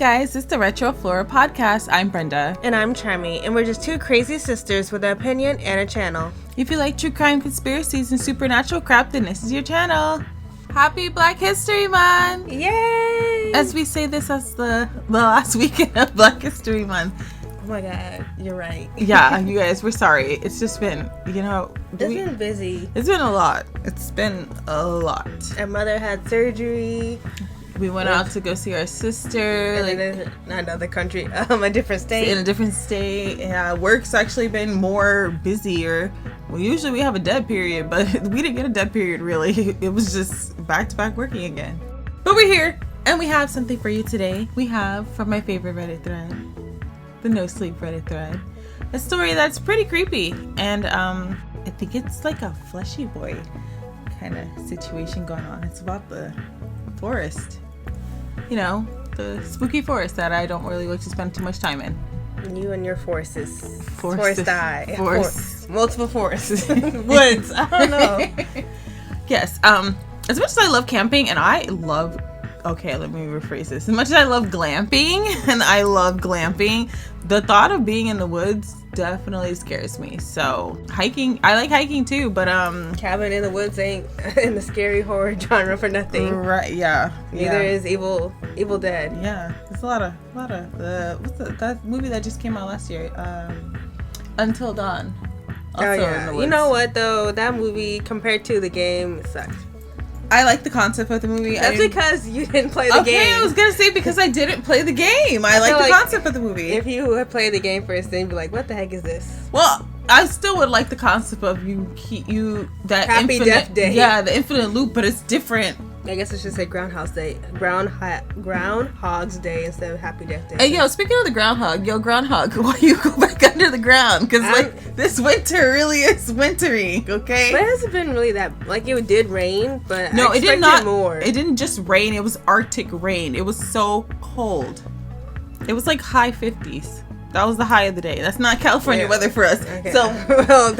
guys, it's the RetrofloraPodcast. I'm Brenda. And I'm Charmy, and we're just two crazy sisters with an opinion and a channel. If you like true crime, conspiracies, and supernatural crap, then this is your channel. Happy Black History Month! Yay! As we say this as the last weekend of Black History Month. Oh my god, you're right. Yeah, you guys, we're sorry. It's just been, been busy. It's been a lot. It's been a lot. Our mother had surgery. We went out to go see our sister. In another country, a different state. In a different state. Yeah, work's actually been more busier. Well, usually we have a dead period, but we didn't get a dead period, really. It was just back-to-back working again. But we're here, and we have something for you today. We have, from my favorite Reddit thread, the No Sleep Reddit thread, a story that's pretty creepy. And I think it's like a fleshy boy kind of situation going on. It's about the forest. You know, the spooky forest that I don't really like to spend too much time in. You and your forces. Multiple forests. Woods. I don't know. Yes. As much as I love camping and let me rephrase this. As much as I love glamping and I love glamping, the thought of being in the woods definitely scares me. So hiking, I like hiking too, but cabin in the woods ain't in the scary horror genre for nothing. Right? Yeah. Neither is Evil Dead. Yeah, there's a lot of that movie that just came out last year, Until Dawn. Also in the woods. You know what though? That movie compared to the game sucked. I like the concept of the movie. That's because you didn't play the game. Okay, I was gonna say because I didn't play the game. I like the concept of the movie. If you had played the game first, then you'd be like, "What the heck is this?" Well, I still would like the concept of that Happy infinite Death Day. Yeah, the infinite loop, but it's different. I guess I should say Groundhog's Day instead of Happy Death Day. Hey, speaking of the groundhog, groundhog, why you go back under the ground? Because this winter really is wintry, okay? But it hasn't been really that, it did rain, but no, I it did not. More. It didn't just rain, it was Arctic rain. It was so cold. It was like high 50s. That was the high of the day. That's not California weather for us. Okay. So, well,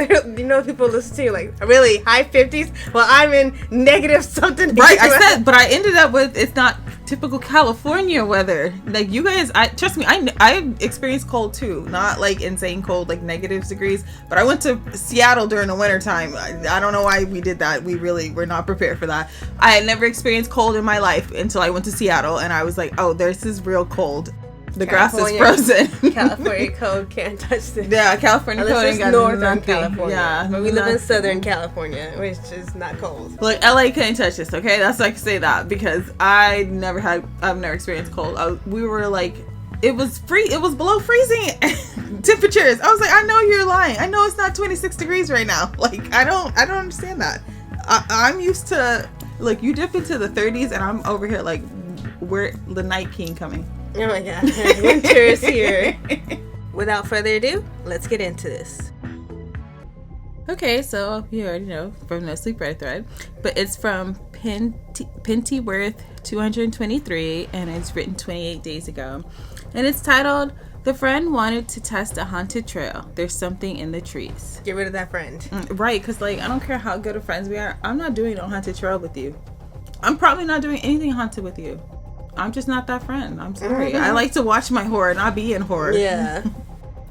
people listen to you like, really, high 50s? Well, I'm in negative something. Right, I said, but I ended up with, it's not typical California weather. Like, you guys, trust me, I experienced cold too. Not like insane cold, like negative degrees. But I went to Seattle during the winter time. I don't know why we did that. We really were not prepared for that. I had never experienced cold in my life until I went to Seattle. And I was like, oh, this is real cold. The grass is frozen. California code can't touch this. Yeah, California code ain't got Northern California. Yeah, but we live in Southern California, which is not cold. Look, LA couldn't touch this. Okay, that's why I can say that because I've never experienced cold. We were like, it was below freezing temperatures. I was like, I know you're lying. I know it's not 26 degrees right now. Like, I don't understand that. I'm used to, like, you dip into the 30s and I'm over here like, where the Night King coming. Oh my god, winter is here. Without further ado, let's get into this. Okay, so you already know from No Sleep Reddit thread, but it's from Pentyworth 223 and it's written 28 days ago. And it's titled, "The Friend Wanted to Test a Haunted Trail. There's Something in the Trees." Get rid of that friend. Right, because I don't care how good of friends we are. I'm not doing a haunted trail with you. I'm probably not doing anything haunted with you. I'm just not that friend. I'm sorry. I like to watch my horror, not be in horror. Yeah.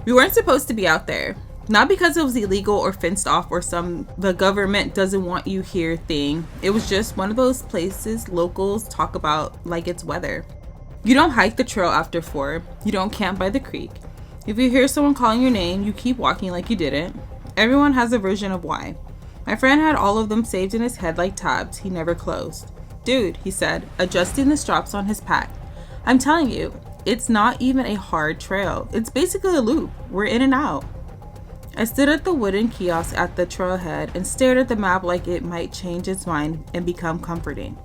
We weren't supposed to be out there. Not because it was illegal or fenced off or the government doesn't want you here thing. It was just one of those places locals talk about like it's weather. You don't hike the trail after 4. You don't camp by the creek. If you hear someone calling your name, you keep walking like you didn't. Everyone has a version of why. My friend had all of them saved in his head like tabs he never closed. "Dude," he said, adjusting the straps on his pack. "I'm telling you, it's not even a hard trail. It's basically a loop. We're in and out." I stood at the wooden kiosk at the trailhead and stared at the map like it might change its mind and become comforting.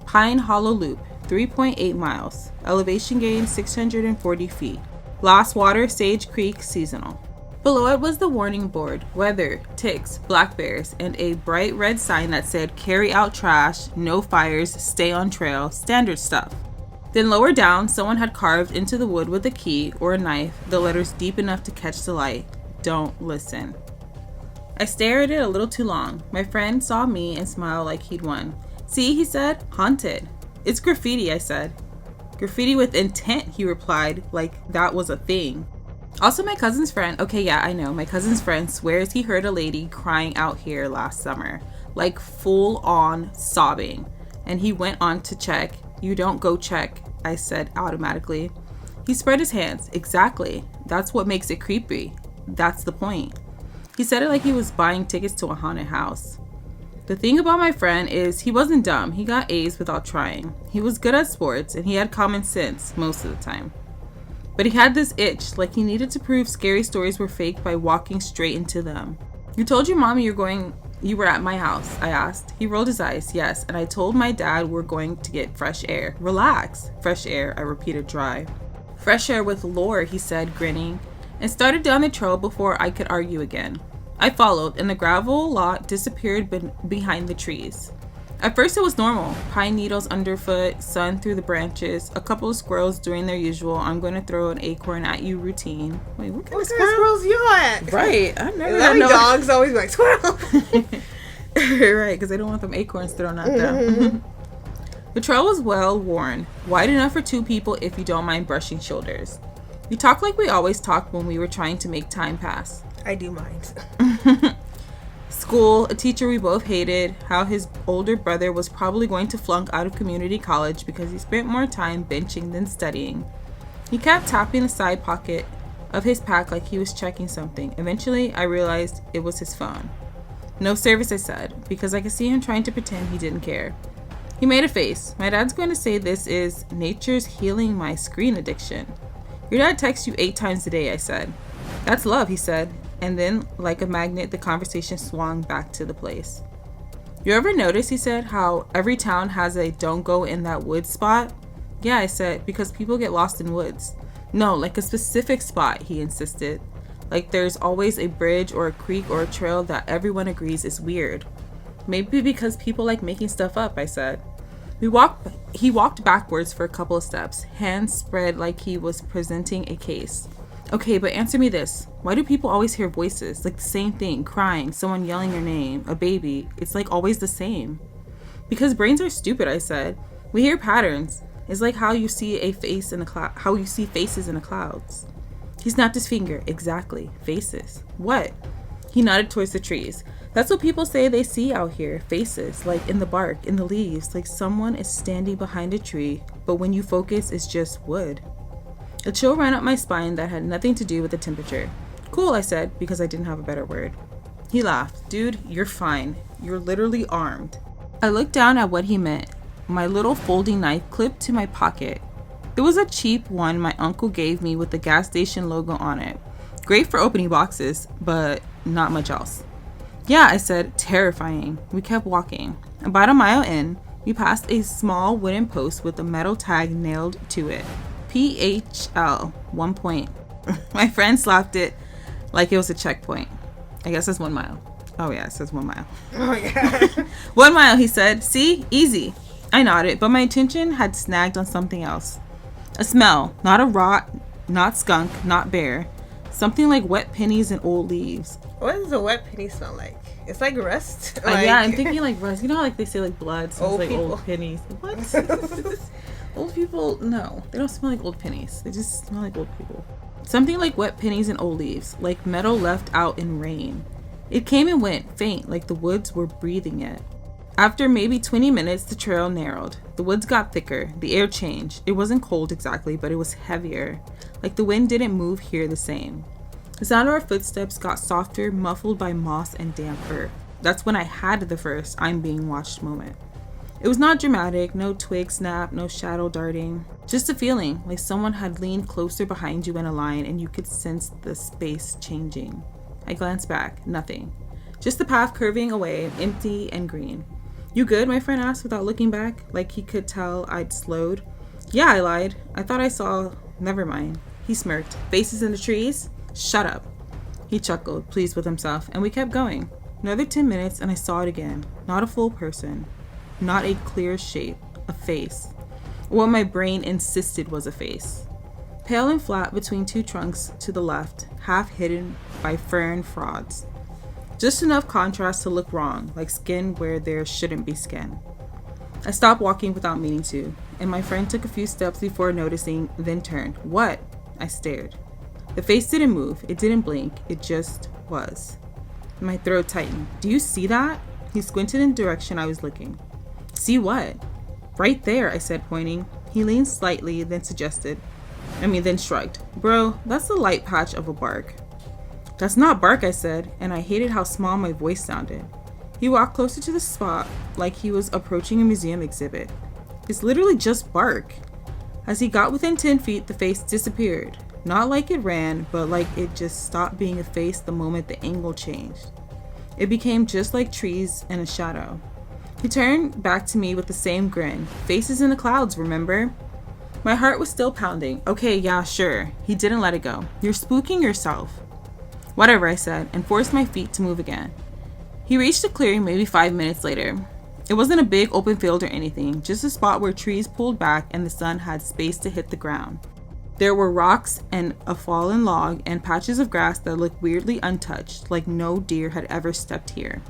Pine Hollow Loop, 3.8 miles. Elevation gain 640 feet. Last water, Sage Creek, seasonal. Below it was the warning board, weather, ticks, black bears, and a bright red sign that said carry out trash, no fires, stay on trail, standard stuff. Then lower down, someone had carved into the wood with a key or a knife the letters deep enough to catch the light. Don't listen. I stared at it a little too long. My friend saw me and smiled like he'd won. "See," he said, "haunted." "It's graffiti," I said. Graffiti with intent, he replied, like that was a thing. Also, my cousin's friend, okay, yeah, I know, my cousin's friend swears he heard a lady crying out here last summer, like full on sobbing. And he went on to check. You don't go check, I said automatically. He spread his hands. Exactly. That's what makes it creepy. That's the point. He said it like he was buying tickets to a haunted house. The thing about my friend is he wasn't dumb. He got A's without trying. He was good at sports and he had common sense most of the time. But he had this itch, like he needed to prove scary stories were fake by walking straight into them. You told your mommy you were at my house, I asked. He rolled his eyes, yes, and I told my dad we're going to get fresh air. Relax. Fresh air, I repeated dry. Fresh air with lore, he said, grinning, and started down the trail before I could argue again. I followed, and the gravel lot disappeared behind the trees. At first it was normal. Pine needles underfoot, sun through the branches, a couple of squirrels doing their usual I'm going to throw an acorn at you routine. Wait, what kind of squirrels you at? Right, I've never had no dogs always be like, squirrel! Right, because they don't want them acorns thrown at them. The trail was well worn, wide enough for two people if you don't mind brushing shoulders. We talked like we always talked when we were trying to make time pass. I do mind. School, a teacher we both hated, how his older brother was probably going to flunk out of community college because he spent more time benching than studying. He kept tapping the side pocket of his pack like he was checking something. Eventually, I realized it was his phone. No service, I said, because I could see him trying to pretend he didn't care. He made a face. My dad's going to say this is nature's healing my screen addiction. Your dad texts you 8 times a day, I said. That's love, he said. And then, like a magnet, the conversation swung back to the place. You ever notice, he said, how every town has a don't go in that woods spot? Yeah, I said, because people get lost in woods. No, like a specific spot, he insisted. Like there's always a bridge or a creek or a trail that everyone agrees is weird. Maybe because people like making stuff up, I said. He walked backwards for a couple of steps, hands spread like he was presenting a case. Okay, but answer me this. Why do people always hear voices? Like the same thing, crying, someone yelling your name, a baby. It's like always the same. Because brains are stupid, I said. We hear patterns. It's like how you see a face in a cloud, how you see faces in the clouds. He snapped his finger. Exactly. Faces. What? He nodded towards the trees. That's what people say they see out here. Faces, like in the bark, in the leaves, like someone is standing behind a tree, but when you focus, it's just wood. A chill ran up my spine that had nothing to do with the temperature. Cool, I said, because I didn't have a better word. He laughed. Dude, you're fine. You're literally armed. I looked down at what he meant. My little folding knife clipped to my pocket. It was a cheap one my uncle gave me with the gas station logo on it. Great for opening boxes, but not much else. Yeah, I said, terrifying. We kept walking. About a mile in, we passed a small wooden post with a metal tag nailed to it. PHL, 1 point. My friend slapped it like it was a checkpoint. I guess that's 1 mile. Oh yeah, it says 1 mile. Oh yeah. 1 mile, he said. See? Easy. I nodded, but my attention had snagged on something else. A smell. Not a rot, not skunk, not bear. Something like wet pennies and old leaves. What does a wet penny smell like? It's like rust. Yeah, I'm thinking like rust. You know how like they say like blood smells like people. old pennies. What? Old people, no. They don't smell like old pennies. They just smell like old people. Something like wet pennies and old leaves, like metal left out in rain. It came and went, faint, like the woods were breathing it. After maybe 20 minutes, the trail narrowed. The woods got thicker. The air changed. It wasn't cold exactly, but it was heavier. Like the wind didn't move here the same. The sound of our footsteps got softer, muffled by moss and damp earth. That's when I had the first I'm being watched moment. It was not dramatic, no twig snap, no shadow darting. Just a feeling, like someone had leaned closer behind you in a line and you could sense the space changing. I glanced back, nothing. Just the path curving away, empty and green. You good? My friend asked without looking back, like he could tell I'd slowed. Yeah, I lied. I thought I saw... Never mind. He smirked. Faces in the trees? Shut up. He chuckled, pleased with himself, and we kept going. Another 10 minutes and I saw it again. Not a full person. Not a clear shape. A face. What my brain insisted was a face. Pale and flat between 2 trunks to the left, half hidden by fern frauds. Just enough contrast to look wrong, like skin where there shouldn't be skin. I stopped walking without meaning to. and my friend took a few steps before noticing, then turned. What? I stared. The face didn't move. It didn't blink. It just was. My throat tightened. Do you see that? He squinted in the direction I was looking. See what? Right there, I said, pointing. He leaned slightly, then then shrugged. Bro, that's the light patch of a bark. That's not bark, I said, and I hated how small my voice sounded. He walked closer to the spot, like he was approaching a museum exhibit. It's literally just bark. As he got within 10 feet, the face disappeared. Not like it ran, but like it just stopped being a face the moment the angle changed. It became just like trees and a shadow. He turned back to me with the same grin. Faces in the clouds, remember? My heart was still pounding. Okay, yeah, sure. He didn't let it go. You're spooking yourself. Whatever, I said, and forced my feet to move again. He reached the clearing maybe 5 minutes later. It wasn't a big open field or anything, just a spot where trees pulled back and the sun had space to hit the ground. There were rocks and a fallen log and patches of grass that looked weirdly untouched, like no deer had ever stepped here.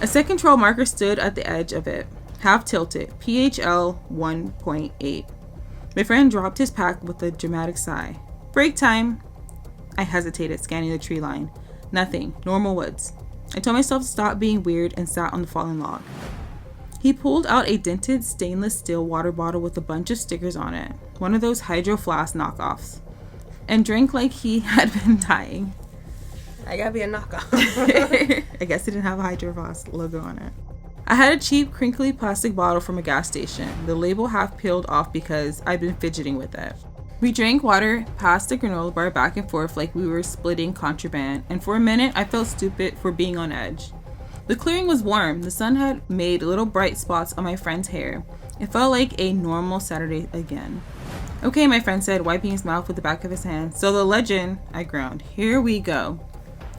A second trail marker stood at the edge of it, half tilted, PHL 1.8. My friend dropped his pack with a dramatic sigh. Break time. I hesitated, scanning the tree line. Nothing. Normal woods. I told myself to stop being weird and sat on the fallen log. He pulled out a dented stainless steel water bottle with a bunch of stickers on it, one of those Hydro Flask knockoffs, and drank like he had been dying. I gotta be a knockoff. I guess it didn't have a Hydro Flask logo on it. I had a cheap, crinkly plastic bottle from a gas station, the label half peeled off because I'd been fidgeting with it. We drank water, passed the granola bar back and forth like we were splitting contraband, and for a minute I felt stupid for being on edge. The clearing was warm. The sun had made little bright spots on my friend's hair. It felt like a normal Saturday again. Okay, my friend said, wiping his mouth with the back of his hand. So the legend, I groaned. Here we go.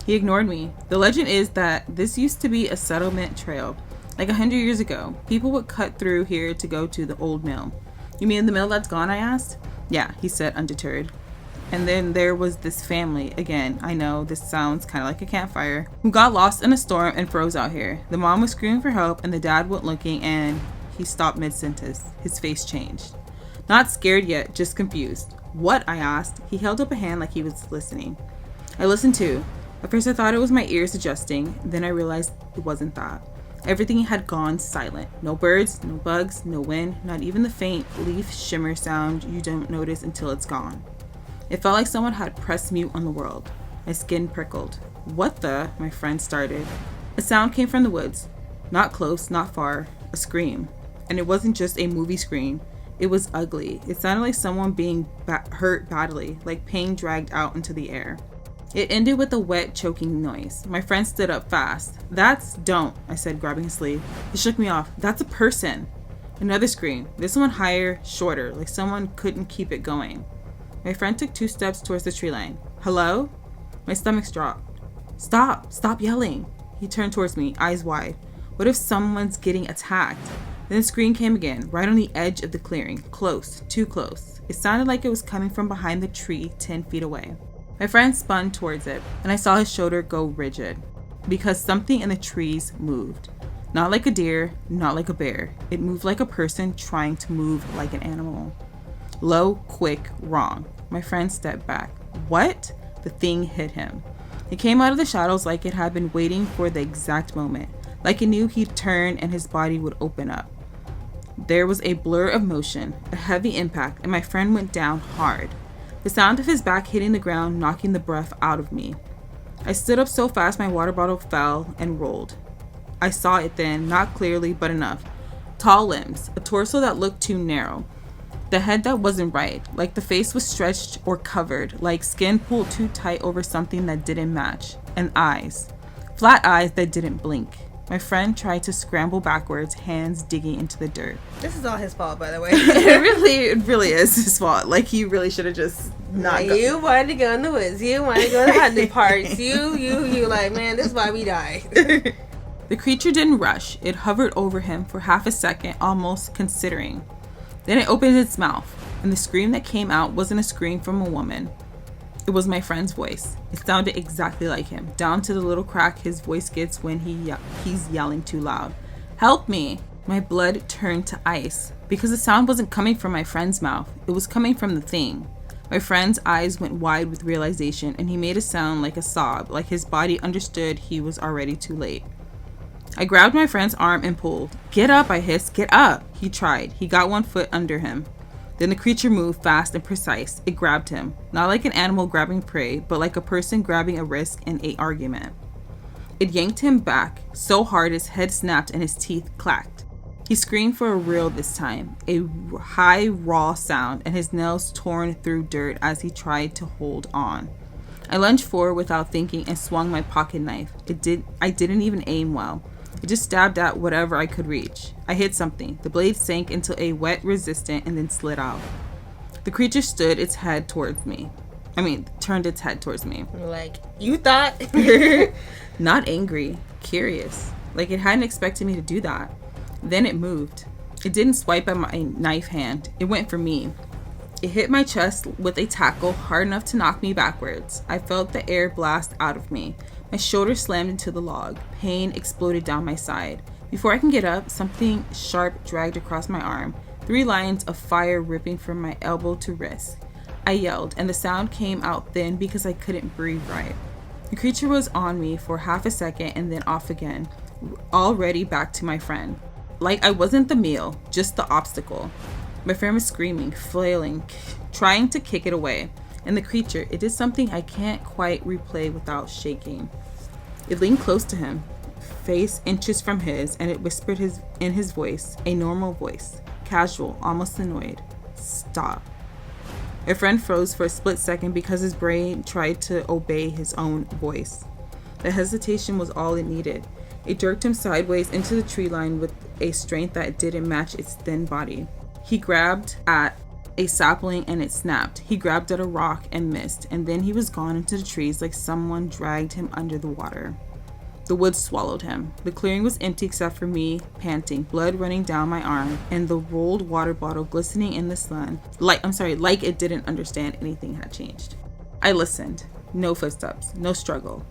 He ignored me. The legend is that this used to be a settlement trail. Like 100 years ago, people would cut through here to go to the old mill. You mean the mill that's gone, I asked? Yeah, he said, undeterred. And then there was this family, again, I know this sounds kind of like a campfire, who got lost in a storm and froze out here. The mom was screaming for help and the dad went looking, and he stopped mid-sentence. His face changed. Not scared yet, just confused. What? I asked. He held up a hand like he was listening. I listened too. At first I thought it was my ears adjusting, then I realized it wasn't that. Everything had gone silent. No birds, no bugs, no wind, not even the faint leaf shimmer sound you don't notice until it's gone. It felt like someone had pressed mute on the world. My skin prickled. What the? My friend started. A sound came from the woods. Not close, not far. A scream. And it wasn't just a movie scream. It was ugly. It sounded like someone being hurt badly, like pain dragged out into the air. It ended with a wet, choking noise. My friend stood up fast. Don't, I said, grabbing his sleeve. He shook me off. That's a person. Another scream. This one higher, shorter, like someone couldn't keep it going. My friend took 2 steps towards the tree line. Hello? My stomach dropped. Stop yelling. He turned towards me, eyes wide. What if someone's getting attacked? Then the scream came again, right on the edge of the clearing. Close, too close. It sounded like it was coming from behind the tree 10 feet away. My friend spun towards it, and I saw his shoulder go rigid, because something in the trees moved. Not like a deer, not like a bear. It moved like a person trying to move like an animal. Low, quick, wrong. My friend stepped back. What? The thing hit him. It came out of the shadows like it had been waiting for the exact moment, like it knew he'd turn and his body would open up. There was a blur of motion, a heavy impact, and my friend went down hard. The sound of his back hitting the ground, knocking the breath out of me. I stood up so fast my water bottle fell and rolled. I saw it then, not clearly, but enough. Tall limbs, a torso that looked too narrow. The head that wasn't right, like the face was stretched or covered, like skin pulled too tight over something that didn't match. And eyes. Flat eyes that didn't blink. My friend tried to scramble backwards, hands digging into the dirt. This is all his fault, by the way. It really is his fault. Like, he really should have just not gone. You wanted to go in the woods. You wanted to go to the hunting parts. You like, man, this is why we die. The creature didn't rush. It hovered over him for half a second, almost considering. Then it opened its mouth, and the scream that came out wasn't a scream from a woman. It was my friend's voice. It sounded exactly like him, down to the little crack his voice gets when he's yelling too loud. Help me! My blood turned to ice because the sound wasn't coming from my friend's mouth. It was coming from the thing. My friend's eyes went wide with realization, and he made a sound like a sob, like his body understood he was already too late. I grabbed my friend's arm and pulled. "Get up," I hissed. "Get up." He tried. He got one foot under him. Then the creature moved fast and precise. It grabbed him, not like an animal grabbing prey, but like a person grabbing a risk in an argument. It yanked him back so hard his head snapped and his teeth clacked. He screamed for a real this time, a high, raw sound, and his nails torn through dirt as he tried to hold on. I lunged forward without thinking and swung my pocket knife. I didn't even aim well. It just stabbed at whatever I could reach. I hit something. The blade sank into a wet resistant and then slid out. The creature turned its head towards me. Like, you thought? Not angry, curious. Like it hadn't expected me to do that. Then it moved. It didn't swipe at my knife hand. It went for me. It hit my chest with a tackle hard enough to knock me backwards. I felt the air blast out of me. My shoulder slammed into the log. Pain exploded down my side. Before I can get up, something sharp dragged across my arm. 3 lines of fire ripping from my elbow to wrist. I yelled, and the sound came out thin because I couldn't breathe right. The creature was on me for half a second and then off again, already back to my friend. Like I wasn't the meal, just the obstacle. My friend was screaming, flailing, trying to kick it away. And the creature, it did something I can't quite replay without shaking. It leaned close to him, face inches from his, and it whispered in his voice, a normal voice, casual, almost annoyed. "Stop." My friend froze for a split second because his brain tried to obey his own voice. The hesitation was all it needed. It jerked him sideways into the tree line with a strength that didn't match its thin body. He grabbed at a sapling and it snapped. He grabbed at a rock and missed, and then he was gone into the trees like someone dragged him under the water. The woods swallowed him. The clearing was empty except for me, panting, blood running down my arm, and the rolled water bottle glistening in the sun. Like it didn't understand anything had changed. I listened. No footsteps, no struggle.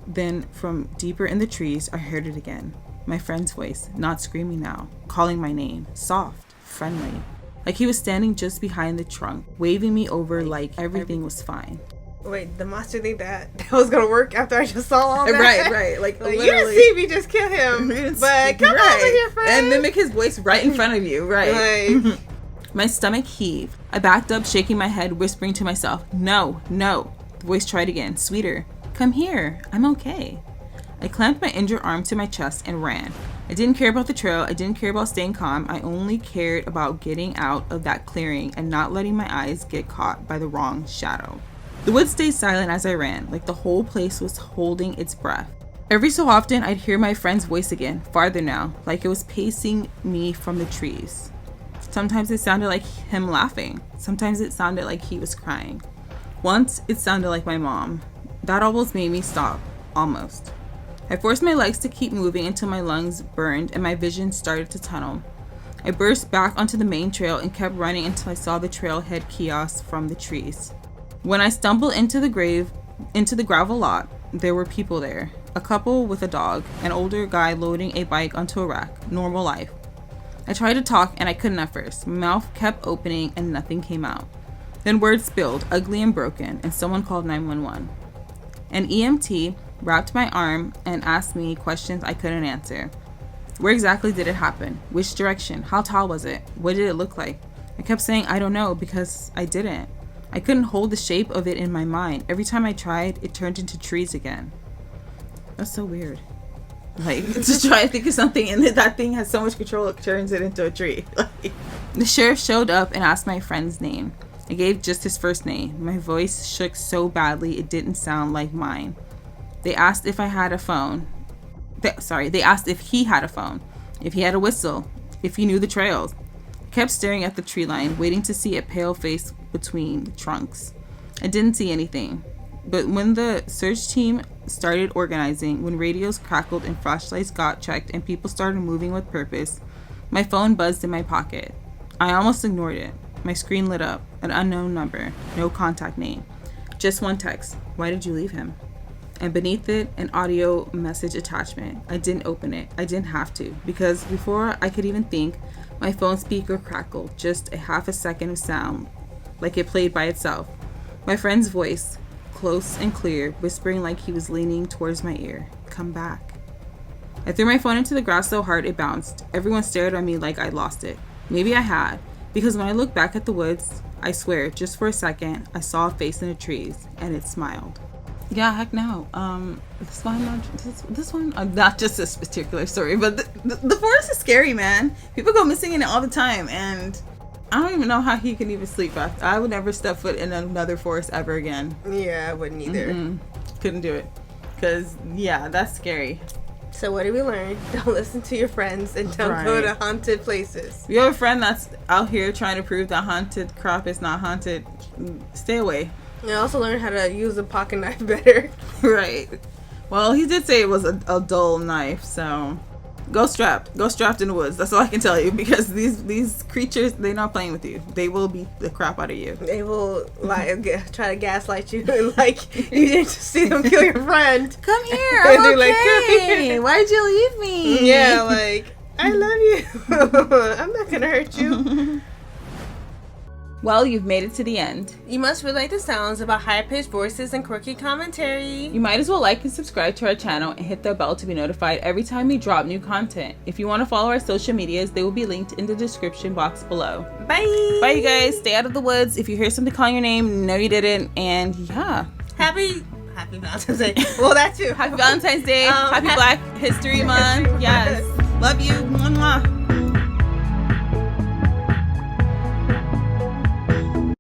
Then, from deeper in the trees, I heard it again. My friend's voice, not screaming now, calling my name, soft, friendly. Like he was standing just behind the trunk, waving me over like everything was fine. Wait, the monster think that was gonna work after I just saw all that? Right. Like you didn't see me just kill him, but come over here, friend. And mimic his voice right in front of you, right? Like, my stomach heaved. I backed up, shaking my head, whispering to myself, "No." The voice tried again, sweeter. "Come here. I'm okay." I clamped my injured arm to my chest and ran. I didn't care about the trail. I didn't care about staying calm. I only cared about getting out of that clearing and not letting my eyes get caught by the wrong shadow. The woods stayed silent as I ran, like the whole place was holding its breath. Every so often, I'd hear my friend's voice again, farther now, like it was pacing me from the trees. Sometimes it sounded like him laughing. Sometimes it sounded like he was crying. Once, it sounded like my mom. That almost made me stop. Almost. I forced my legs to keep moving until my lungs burned and my vision started to tunnel. I burst back onto the main trail and kept running until I saw the trailhead kiosk from the trees. When I stumbled into the gravel lot, there were people there. A couple with a dog, an older guy loading a bike onto a rack. Normal life. I tried to talk and I couldn't at first. My mouth kept opening and nothing came out. Then words spilled, ugly and broken, and someone called 911. An EMT wrapped my arm and asked me questions I couldn't answer. Where exactly did it happen? Which direction? How tall was it? What did it look like? I kept saying I don't know because I didn't. I couldn't hold the shape of it in my mind. Every time I tried, it turned into trees again. That's so weird. Like, to try to think of something and that thing has so much control it turns it into a tree. The sheriff showed up and asked my friend's name. I gave just his first name. My voice shook so badly it didn't sound like mine. They asked if I had a phone. They asked if he had a phone, if he had a whistle, if he knew the trails. I kept staring at the tree line, waiting to see a pale face between the trunks. I didn't see anything. But when the search team started organizing, when radios crackled and flashlights got checked and people started moving with purpose, my phone buzzed in my pocket. I almost ignored it. My screen lit up. An unknown number. No contact name. Just one text. Why did you leave him? and beneath it, an audio message attachment. I didn't open it. I didn't have to, because before I could even think, my phone speaker crackled, just a half a second of sound, like it played by itself. My friend's voice, close and clear, whispering like he was leaning towards my ear. Come back. I threw my phone into the grass so hard it bounced. Everyone stared at me like I'd lost it. Maybe I had, because when I looked back at the woods, I swear, just for a second, I saw a face in the trees, and it smiled. Yeah, heck no. This one, not just this particular story, but the forest is scary, man. People go missing in it all the time, and I don't even know how he can even sleep after. I would never step foot in another forest ever again. Yeah, I wouldn't either. Couldn't do it. Because, yeah, that's scary. So what did we learn? Don't listen to your friends and don't go to haunted places. If you have a friend that's out here trying to prove that haunted crap is not haunted, stay away. I also learned how to use a pocket knife better. Right. Well, he did say it was a dull knife, so go strapped. Go strapped in the woods. That's all I can tell you, because these creatures, they're not playing with you. They will beat the crap out of you. They will try to gaslight you and you didn't see them kill your friend. Come here, I'm okay. Why'd you leave me? Yeah, I love you. I'm not gonna hurt you. Well, you've made it to the end. You must relate the sounds about high-pitched voices and quirky commentary. You might as well like and subscribe to our channel and hit the bell to be notified every time we drop new content. If you want to follow our social medias, they will be linked in the description box below. Bye! Bye, you guys. Stay out of the woods. If you hear something calling your name, no you didn't. And yeah. Happy Valentine's Day. Well, that too. Happy Valentine's Day. Happy Black History Month. Yes. Love you. Mwah, mwah.